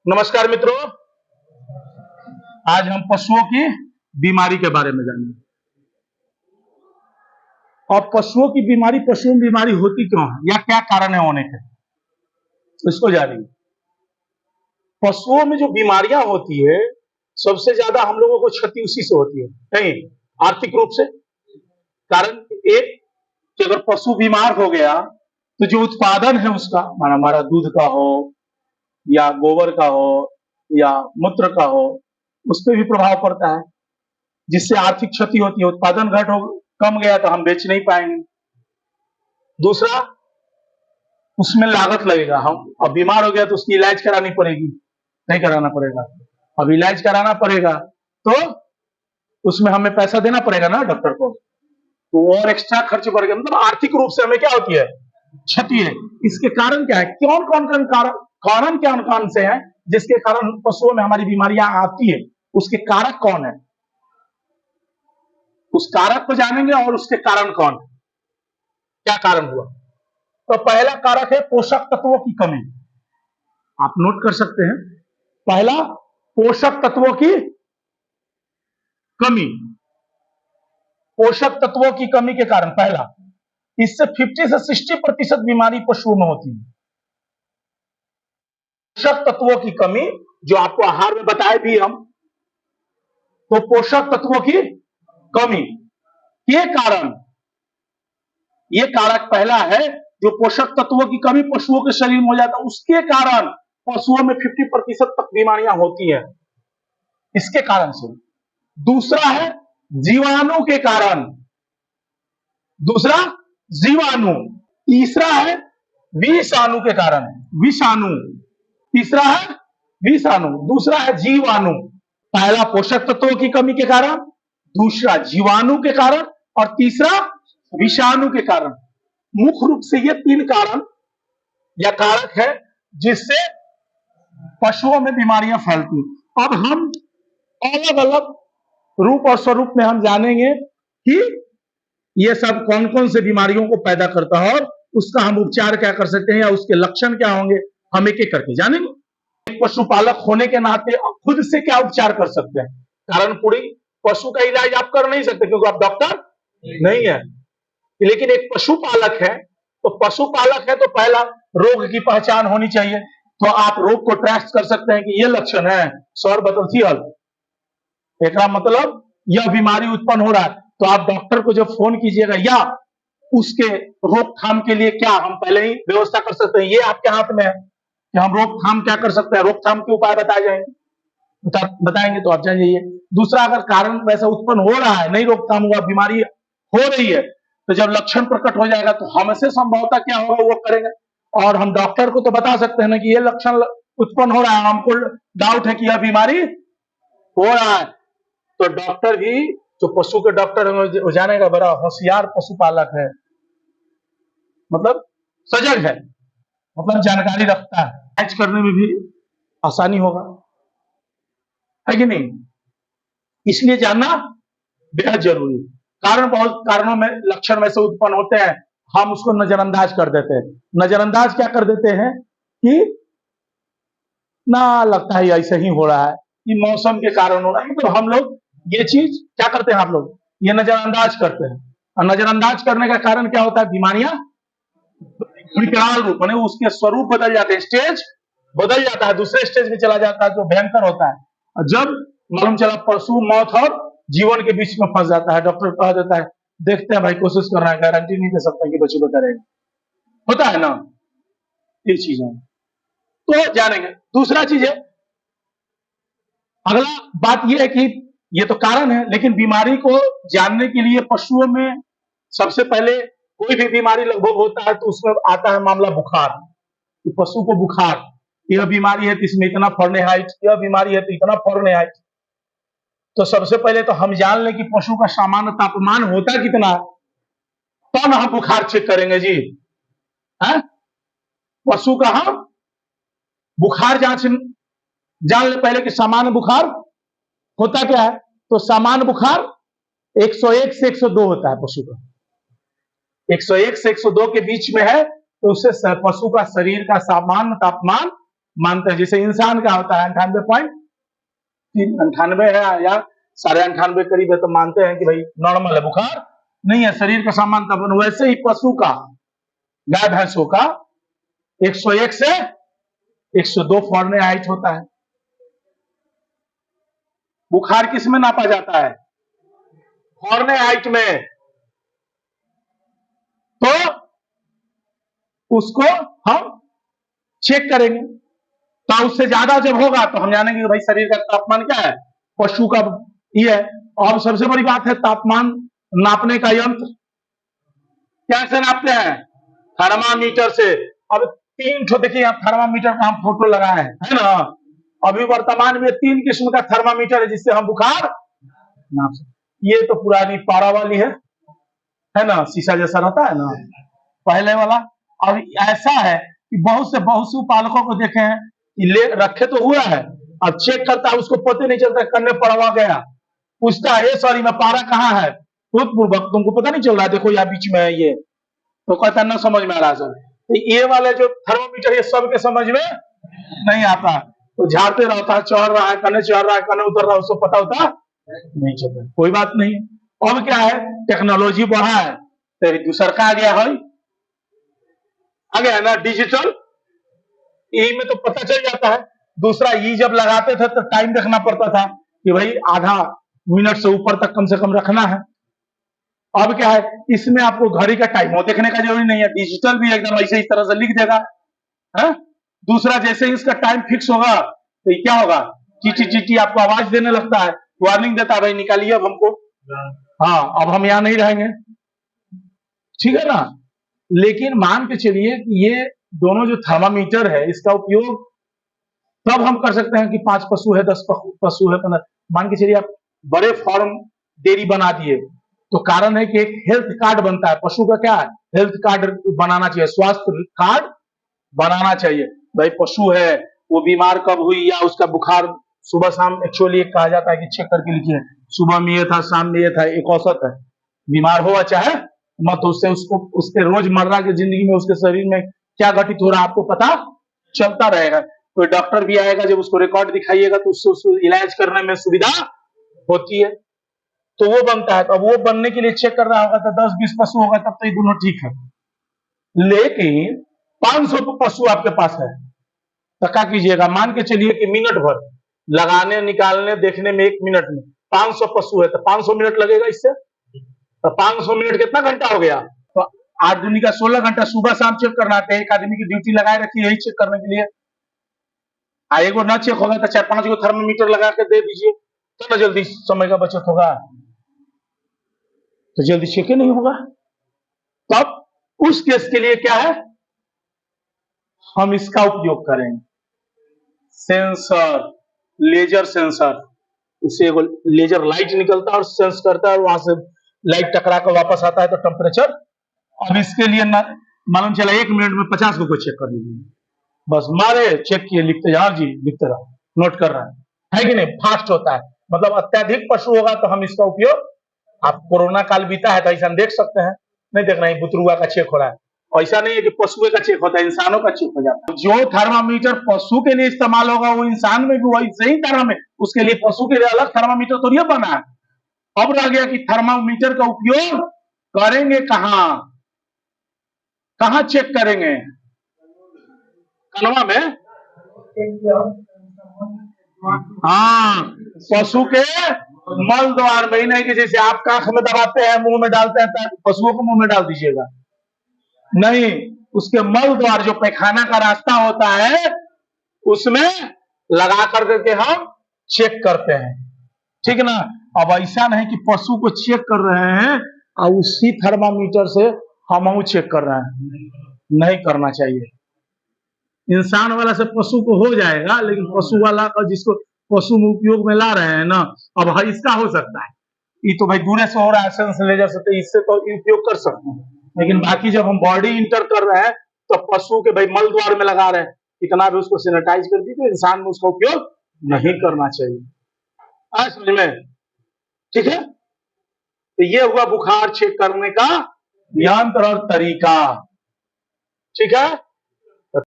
नमस्कार मित्रों, आज हम पशुओं की बीमारी के बारे में जानेंगे। और पशुओं की बीमारी, पशुओं में बीमारी होती क्यों है या क्या कारण है होने के, इसको जानेंगे। पशुओं में जो बीमारियां होती है, सबसे ज्यादा हम लोगों को क्षति उसी से होती है, कहीं आर्थिक रूप से। कारण एक कि अगर पशु बीमार हो गया तो जो उत्पादन है उसका, माना हमारा दूध का हो या गोबर का हो या मूत्र का हो, उस पर भी प्रभाव पड़ता है, जिससे आर्थिक क्षति होती है। उत्पादन घट हो, कम गया तो हम बेच नहीं पाएंगे। दूसरा, उसमें लागत लगेगा। हम अब बीमार हो गया तो उसकी इलाज करानी पड़ेगी, नहीं कराना पड़ेगा। अब इलाज कराना पड़ेगा तो उसमें हमें पैसा देना पड़ेगा ना डॉक्टर को, तो और एक्स्ट्रा खर्च बढ़ गया। मतलब आर्थिक रूप से हमें क्या होती है, क्षति है। इसके कारण क्या है, कौन कौन कारण कौन कौन से हैं जिसके कारण पशुओं में हमारी बीमारियां आती है, उसके कारक कौन है, उस कारक को जानेंगे और उसके कारण कौन, क्या कारण हुआ। तो पहला कारक है पोषक तत्वों की कमी। आप नोट कर सकते हैं, पहला पोषक तत्वों की कमी। पोषक तत्वों की कमी के कारण पहला, इससे 50 से 60% बीमारी पशुओं में होती है। पोषक तत्वों की कमी, जो आपको आहार में बताए भी हम, तो पोषक तत्वों की कमी के कारण, ये कारक पहला है, जो पोषक तत्वों की कमी पशुओं के शरीर में हो जाता है, उसके कारण पशुओं में 50% तक बीमारियां होती है, इसके कारण से। दूसरा है जीवाणु के कारण, दूसरा जीवाणु। तीसरा है विषाणु के कारण, विषाणु। तीसरा है विषाणु, दूसरा है जीवाणु। पहला पोषक तत्वों की कमी के कारण, दूसरा जीवाणु के कारण, और तीसरा विषाणु के कारण। मुख्य रूप से ये तीन कारण या कारक है जिससे पशुओं में बीमारियां फैलती। अब हम अलग अलग रूप और स्वरूप में हम जानेंगे कि ये सब कौन कौन से बीमारियों को पैदा करता है और उसका हम उपचार क्या कर सकते हैं या उसके लक्षण क्या होंगे, हम एक एक करके जानेंगे। एक पशुपालक होने के नाते खुद से क्या उपचार कर सकते हैं, कारण पूरी पशु का इलाज आप कर नहीं सकते क्योंकि आप डॉक्टर नहीं है। लेकिन एक पशुपालक है, तो पशुपालक है तो पहला रोग की पहचान होनी चाहिए। तो आप रोग को ट्रैक कर सकते हैं कि ये लक्षण है सॉर्बोथेलियल, एक मतलब यह बीमारी उत्पन्न हो रहा है, तो आप डॉक्टर को जब फोन कीजिएगा या उसके रोकथाम के लिए क्या हम पहले ही व्यवस्था कर सकते हैं, ये आपके हाथ में है कि हम रोकथाम क्या कर सकते हैं, रोकथाम के उपाय बताए जाएंगे, बताएंगे तो आप जान जाइए। दूसरा, अगर कारण वैसा उत्पन्न हो रहा है, नहीं रोकथाम हुआ, बीमारी हो रही है, तो जब लक्षण प्रकट हो जाएगा तो हमसे संभवतः क्या होगा वो करेंगे। और हम डॉक्टर को तो बता सकते हैं ना कि ये लक्षण उत्पन्न हो रहा है, हमको डाउट है कि यह बीमारी हो रहा है, तो डॉक्टर भी, जो पशु के डॉक्टर है, वो जानेगा बड़ा होशियार पशुपालक है, मतलब सजग है, मतलब जानकारी रखता है, इलाज करने में भी आसानी होगा, है कि नहीं। इसलिए जानना बेहद जरूरी है। कारण बहुत कारणों में लक्षण वैसे उत्पन्न होते हैं, हम उसको नजरअंदाज कर देते हैं। नजरअंदाज क्या कर देते हैं कि ना लगता है ऐसे ही हो रहा है, कि मौसम के कारण हो रहा है, तो हम लोग ये चीज क्या करते हैं, आप लोग ये नजरअंदाज करते हैं। और नजरअंदाज करने का कारण क्या होता है, बीमारियां विकराल रूप, माने उसके स्वरूप बदल जाते हैं, स्टेज बदल जाता है, दूसरे स्टेज में चला जाता है जो भयंकर होता है। और जब मालूम चला पशु मौत और जीवन के बीच में फंस जाता है, डॉक्टर कह देता है देखते हैं भाई, कोशिश कर रहे हैं, गारंटी नहीं दे सकते कि बच्चे बचा रहेगा, होता है ना, ये चीज है। तो जानेंगे। दूसरा चीज है, अगला बात यह है कि ये तो कारण है, लेकिन बीमारी को जानने के लिए पशुओं में सबसे पहले कोई भी बीमारी लगभग होता है तो उसमें आता है मामला बुखार, कि पशु को बुखार, यह बीमारी है तो इसमें इतना फॉरेनहाइट, यह बीमारी है तो इतना फॉरेनहाइट। तो सबसे पहले तो हम जान लें कि पशु का सामान्य तापमान होता कितना है, तब हम बुखार चेक करेंगे जी, है पशु का हम बुखार जान ले पहले कि सामान्य बुखार होता क्या है। तो सामान्य बुखार 101 से 102 होता है पशु का, 101 से 102 के बीच में है तो उससे पशु का शरीर का सामान्य तापमान मानते हैं। जैसे इंसान का होता है 98.98 है या 98.5 करीब है, तो मानते हैं कि भाई नॉर्मल है, बुखार नहीं है, शरीर का सामान्य तापमान। वैसे ही पशु का, गाय भैंसों का 101 से 102 फ़ारेनहाइट होता है। बुखार किस में नापा जाता है? फ़ारेनहाइट में। तो उसको हम चेक करेंगे, तो उससे ज्यादा जब होगा तो हम जानेंगे कि भाई शरीर का तापमान क्या है, पशु का ये है। और सबसे बड़ी बात है, तापमान नापने का यंत्र कैसे नापते हैं? थर्मामीटर से। अब 3 ठो देखिए, आप थर्मामीटर का हम फोटो लगाए हैं, है ना। अभी वर्तमान में 3 किस्म का थर्मामीटर है जिससे हम बुखार नाप सकते। ये तो पुरानी पारा वाली है ना, शीशा जैसा रहता है ना पहले वाला। अब ऐसा है कि बहुत से पशु पालकों को देखे हैं कि ले रखे तो हुआ है, अब चेक करता है, उसको पता नहीं चलता, करने पड़वा गया, पूछता है सॉरी में पारा कहाँ है, पूर्वक तुमको पता नहीं चल रहा है, देखो यहाँ बीच में है ये, तो कहता ना समझ में आ रहा सर। तो ये वाले जो थर्मोमीटर ये सबके समझ में नहीं आता, तो झाड़ते रहता है, चढ़ रहा है, कने चढ़ रहा है, कने उतर रहा है, उसको पता होता नहीं चलता। कोई बात नहीं। अब क्या है, टेक्नोलॉजी बढ़ा है, तो दूसर का आ गया है, आ गया ना डिजिटल। ई में तो पता चल जाता है। दूसरा, ई जब लगाते थे तो टाइम देखना पड़ता था कि भाई आधा मिनट से ऊपर तक कम से कम रखना है। अब क्या है, इसमें आपको घड़ी का टाइम वो देखने का जरूरी नहीं है, डिजिटल भी एकदम ऐसे इस तरह से लिख देगा है। दूसरा, जैसे ही इसका टाइम फिक्स होगा तो क्या होगा, चीटी चीटी आपको आवाज देने लगता है, वार्निंग देता है, भाई निकालिए अब हमको, हाँ अब हम यहाँ नहीं रहेंगे, ठीक है ना। लेकिन मान के चलिए कि ये दोनों जो थर्मामीटर है, इसका उपयोग तब हम कर सकते हैं कि 5 पशु है, 10 पशु है, 15। मान के चलिए आप बड़े फार्म डेयरी बना दिए, तो कारण है कि एक हेल्थ कार्ड बनता है पशु का, क्या है, हेल्थ कार्ड बनाना चाहिए, स्वास्थ्य कार्ड बनाना चाहिए। भाई पशु है, वो बीमार कब हुई, या उसका बुखार सुबह शाम, एक्चुअली कहा जाता है कि चेक करके लिखिए, सुबह में ये था, शाम में ये था, एक औसत है। बीमार हो चाहे मत, उससे उसको उसके रोजमर्रा की जिंदगी में उसके शरीर में क्या घटित हो रहा है आपको पता चलता रहेगा। कोई डॉक्टर भी आएगा, जब उसको रिकॉर्ड दिखाइएगा तो उससे उसको इलाज करने में सुविधा होती है, तो वो बनता है। तो अब वो बनने के लिए चेक कर रहा होगा, तो 10-20 पशु होगा तब तो ये दोनों ठीक है। लेकिन 500 पशु आपके पास है, तो क्या कीजिएगा, मान के चलिए कि मिनट भर लगाने, निकालने, देखने में 1 मिनट में 500 पशु है, तो 500 मिनट लगेगा इससे, तो 500 मिनट कितना घंटा हो गया, तो 8 दूनी का 16 घंटा सुबह शाम चेक करना है। एक आदमी की ड्यूटी लगाए रखी है यही चेक करने के लिए। एगो ना चेक होगा तो 4-5 गो थर्मोमीटर लगा के दे दीजिए, तो ना जल्दी समय का बचत होगा, तो जल्दी चेक ही नहीं होगा। तब उस केस के लिए क्या है, हम इसका उपयोग करेंगे, सेंसर, लेजर सेंसर। इससे एगो लेजर लाइट निकलता है और सेंस करता है, और वहां से लाइट टकरा कर वापस आता है तो टेम्परेचर। अब इसके लिए मालूम चला 1 मिनट में 50 को चेक कर लीजिए, बस मारे चेक किए, लिखते जाओ जी, लिखते रहो, नोट कर रहा है कि नहीं, फास्ट होता है। मतलब अत्यधिक पशु होगा तो हम इसका उपयोग, आप कोरोना काल बीता है तो ऐसा देख सकते हैं, नहीं देखना है बुतरुआ का चेक हो रहा है, ऐसा नहीं है कि पशुओं का चेक होता है, इंसानों का चेक हो जाता है। जो थर्मामीटर पशु के लिए इस्तेमाल होगा वो इंसान में भी वही थर्मामीटर, उसके लिए पशु के लिए अलग थर्मामीटर तो नहीं बना है। अब रह गया कि थर्मामीटर का उपयोग करेंगे कहां, कहां चेक करेंगे, कनवा में, हाँ पशु के मल द्वार में, नहीं कि जैसे आप आंख में दबाते हैं, मुंह में डालते हैं, पशुओं को मुंह में डाल दीजिएगा, नहीं, उसके मल द्वार जो पैखाना का रास्ता होता है उसमें लगा करके हम चेक करते हैं, ठीक ना। अब ऐसा नहीं कि पशु को चेक कर रहे हैं और उसी थर्मामीटर से हम चेक कर रहे हैं, नहीं करना चाहिए। इंसान वाला से पशु को हो जाएगा, लेकिन पशु वाला का जिसको पशु में उपयोग में ला रहे हैं ना, अब इसका हो सकता है, ये तो भाई दूर से हो रहा है सेंस लेजर से, तो इससे तो उपयोग कर सकते हैं, लेकिन बाकी जब हम बॉडी इंटर कर रहे हैं तो पशु के भाई मल द्वार में लगा रहे हैं, इतना भी उसको सैनिटाइज कर दीजिए, तो इंसान में उसका उपयोग नहीं करना चाहिए। आज समझ में, ठीक है। तो ये हुआ बुखार चेक करने का यंत्र और तरीका, ठीक है।